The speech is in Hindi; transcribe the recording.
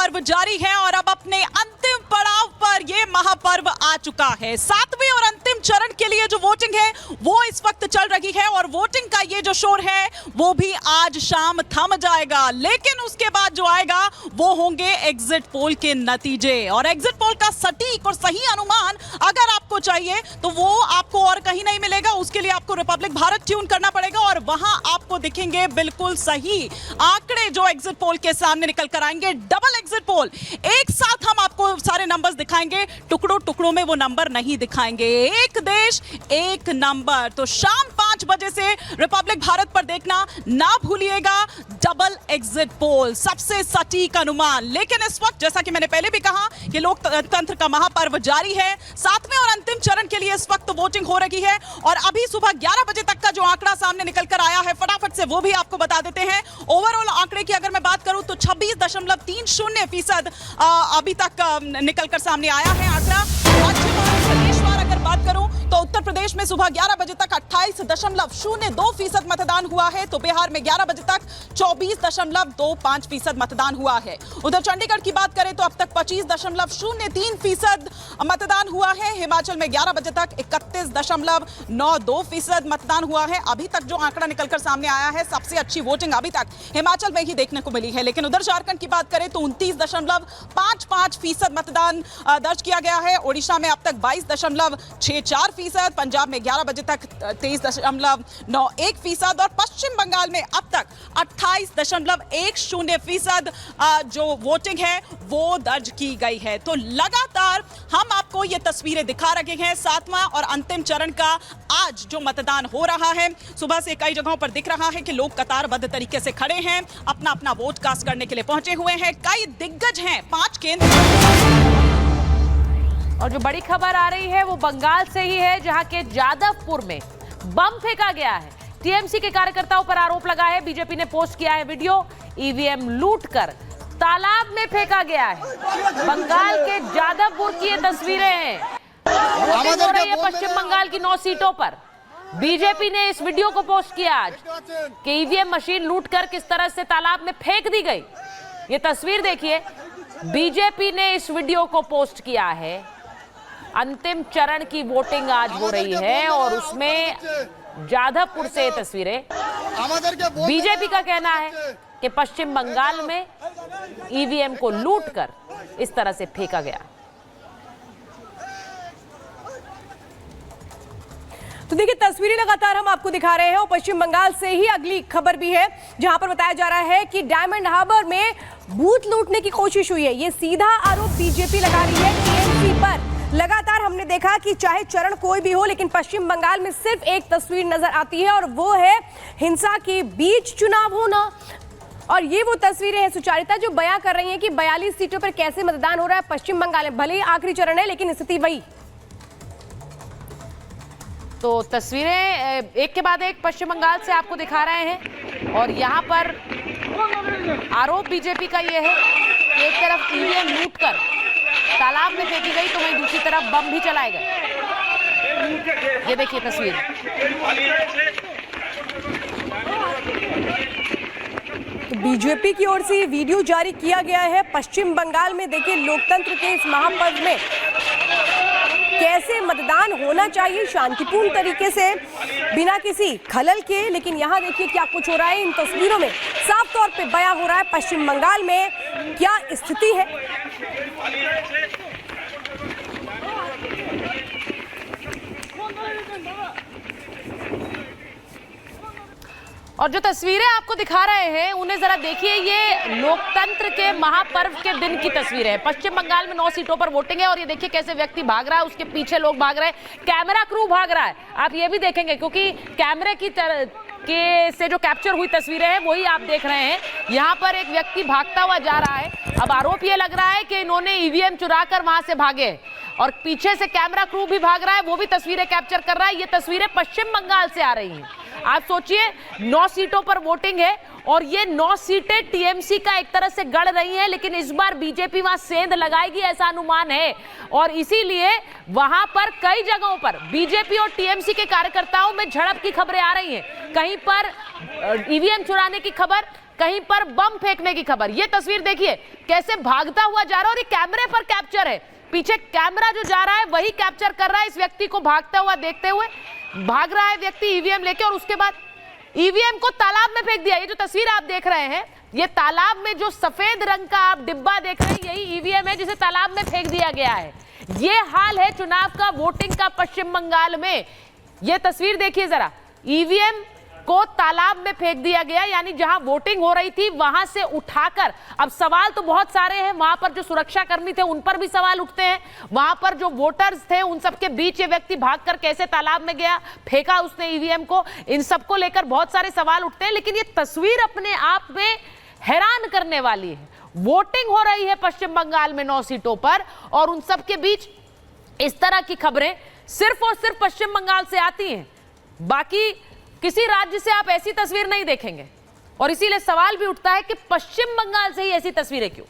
महापर्व जारी है और अब अपने अंतिम पड़ाव पर यह महापर्व आ चुका है। सातवें और अंतिम चरण के लिए जो वोटिंग है वो इस वक्त चल रही है और वोटिंग का ये जो शोर है वो भी आज शाम थम जाएगा, लेकिन उसके बाद जो आएगा वो होंगे एग्जिट पोल के नतीजे। और एग्जिट पोल का सटीक और सही अनुमान अगर आपको चाहिए तो वो आपको और कहीं नहीं मिलेगा। उसके लिए आपको रिपब्लिक भारत ट्यून करना पड़ेगा और वहां आपको दिखेंगे बिल्कुल सही आंकड़े जो एग्जिट पोल के सामने निकल कर आएंगे। डबल एग्जिट पोल, एक साथ हम आपको सारे नंबर्स दिखाएंगे, टुकड़ों टुकड़ों में वो नंबर नहीं दिखाएंगे। एक देश एक नंबर। तो शाम 5 बजे से रिपब्लिक भारत पर देखना ना भूलिएगा। डबल एग्जिट पोल, सबसे सटीक अनुमान। लेकिन इस वक्त जैसा कि मैंने पहले भी कहा कि लोकतंत्र का महापर्व जारी है। सातवें और अंतिम चरण के लिए इस वक्त वोटिंग हो रही है और अभी सुबह 11 बजे तक का जो आंकड़ा सामने निकल कर आया है फटाफट से वो भी आपको बता देते हैं। ओवरऑल आंकड़े की अगर मैं बात करूं तो 26.30% अभी तक निकल कर सामने आया है आंकड़ा। प्रदेशवार अगर बात करूं तो उत्तर प्रदेश में सुबह 11 बजे तक 28.02% मतदान हुआ है, तो बिहार में 11 बजे तक 24.25% मतदान हुआ है। उधर चंडीगढ़ की बात करें तो अब तक 25.03% मतदान हुआ है। हिमाचल में 11 बजे तक 31.92% मतदान हुआ है। अभी तक जो आंकड़ा निकलकर सामने आया है सबसे अच्छी वोटिंग अभी तक हिमाचल में ही देखने को मिली है। लेकिन उधर झारखंड की बात करें तो 29.55% मतदान दर्ज किया गया है। ओडिशा में अब तक 22.64%, पंजाब में 11 बजे तक 23.91% और पश्चिम बंगाल में अब तक 28.10% जो वोटिंग है वो दर्ज की गई है। तो लगातार हम आपको ये तस्वीरें दिखा रहे हैं सातवां और अंतिम चरण का आज जो मतदान हो रहा है। सुबह से कई जगहों पर दिख रहा है कि लोग कतारबद्ध तरीके से खड़े हैं, अपना अपना वोट कास्ट करने के लिए पहुंचे हुए हैं। कई दिग्गज हैं, 5 केंद्र। और जो बड़ी खबर आ रही है वो बंगाल से ही है, जहां के जादवपुर में बम फेंका गया है। टीएमसी के कार्यकर्ताओं पर आरोप लगा है। बीजेपी ने पोस्ट किया है वीडियो, ईवीएम लूटकर तालाब में फेंका गया है। बंगाल के जादवपुर की ये तस्वीरें हैं। वोटिंग हो रही है पश्चिम बंगाल की 9 सीटों पर। बीजेपी ने इस वीडियो को पोस्ट किया आज कि ईवीएम मशीन लूटकर किस तरह से तालाब में फेंक दी गई। ये तस्वीर देखिए, बीजेपी ने इस वीडियो को पोस्ट किया है। अंतिम चरण की वोटिंग आज हो रही है और उसमें जादवपुर से तस्वीरें। बीजेपी का कहना है कि पश्चिम बंगाल में ईवीएम को लूटकर इस तरह से फेंका गया। तो देखिए, तस्वीरें लगातार हम आपको दिखा रहे हैं और पश्चिम बंगाल से ही अगली खबर भी है, जहां पर बताया जा रहा है कि डायमंड हार्बर में बूथ लूटने की कोशिश हुई है। ये सीधा आरोप बीजेपी लगा रही है टीएमसी पर। लगातार हमने देखा कि चाहे चरण कोई भी हो, लेकिन पश्चिम बंगाल में सिर्फ एक तस्वीर नजर आती है और वो है हिंसा के बीच चुनाव होना। और ये वो तस्वीरें हैं सुचारिता जो बयां कर रही हैं कि 42 सीटों पर कैसे मतदान हो रहा है पश्चिम बंगाल में। भले ही आखिरी चरण है लेकिन स्थिति वही। तो तस्वीरें एक के बाद एक पश्चिम बंगाल से आपको दिखा रहे हैं और यहाँ पर आरोप बीजेपी का ये है कि एक तरफ ईवीएम लूटकर तालाब में फेंकी गई तो वहीं दूसरी तरफ बम भी चलाए गए। ये देखिए तस्वीर। तो बीजेपी की ओर से ये वीडियो जारी किया गया है पश्चिम बंगाल में। देखिए, लोकतंत्र के इस महापर्व में कैसे मतदान होना चाहिए शांतिपूर्ण तरीके से, बिना किसी खलल के। लेकिन यहाँ देखिए क्या कुछ हो रहा है। इन तस्वीरों में साफ तौर पे बयां हो रहा है पश्चिम बंगाल में क्या स्थिति है। और जो तस्वीरें आपको दिखा रहे हैं उन्हें जरा देखिए। ये लोकतंत्र के महापर्व के दिन की तस्वीरें हैं। पश्चिम बंगाल में 9 सीटों पर वोटिंग है और ये देखिए कैसे व्यक्ति भाग रहा है, उसके पीछे लोग भाग रहे हैं, कैमरा क्रू भाग रहा है। आप ये भी देखेंगे क्योंकि कैमरे की से जो कैप्चर हुई तस्वीरें हैं वही आप देख रहे हैं। यहाँ पर एक व्यक्ति भागता हुआ जा रहा है। अब आरोप ये लग रहा है कि इन्होंने ईवीएम चुरा कर वहां से भागे और पीछे से कैमरा क्रू भी भाग रहा है, वो भी तस्वीरें कैप्चर कर रहा है। ये तस्वीरें पश्चिम बंगाल से आ रही हैं। आप सोचिए 9 सीटों पर वोटिंग है और ये 9 सीटें टीएमसी का एक तरह से गढ़ रही हैं, लेकिन इस बार बीजेपी वहां सेंध लगाएगी ऐसा अनुमान है और इसीलिए वहां पर कई जगहों पर बीजेपी और टीएमसी के कार्यकर्ताओं में झड़प की खबरें आ रही हैं। कहीं पर ईवीएम चुराने की खबर, कहीं पर बम फेंकने की खबर। ये तस्वीर देखिए कैसे भागता हुआ जा रहा है और ये कैमरे पर कैप्चर है। पीछे कैमरा जो जा रहा है वही कैप्चर कर रहा है इस व्यक्ति को भागता हुआ देखते हुए। भाग रहा है व्यक्ति ईवीएम लेके और उसके बाद ईवीएम को तालाब में फेंक दिया। ये जो तस्वीर आप देख रहे हैं, ये तालाब में जो सफेद रंग का आप डिब्बा देख रहे हैं यही ईवीएम है जिसे तालाब में फेंक दिया गया है। ये हाल है चुनाव का, वोटिंग का पश्चिम बंगाल में। ये तस्वीर देखिए जरा, ईवीएम को तालाब में फेंक दिया गया, यानी जहां वोटिंग हो रही थी वहां से उठाकर। अब सवाल तो बहुत सारे हैं, वहां पर जो सुरक्षा कर्मी थे उन पर भी सवाल उठते हैं, वहां पर जो वोटर्स थे उन सबके बीच ये व्यक्ति भागकर कैसे तालाब में गया, फेंका उसने ईवीएम को, इन सबको लेकर बहुत सारे सवाल उठते हैं। लेकिन ये तस्वीर अपने आप में हैरान करने वाली है। वोटिंग हो रही है पश्चिम बंगाल में 9 सीटों पर और उन सबके बीच इस तरह की खबरें सिर्फ और सिर्फ पश्चिम बंगाल से आती हैं। बाकी किसी राज्य से आप ऐसी तस्वीर नहीं देखेंगे और इसीलिए सवाल भी उठता है कि पश्चिम बंगाल से ही ऐसी तस्वीरें क्यों।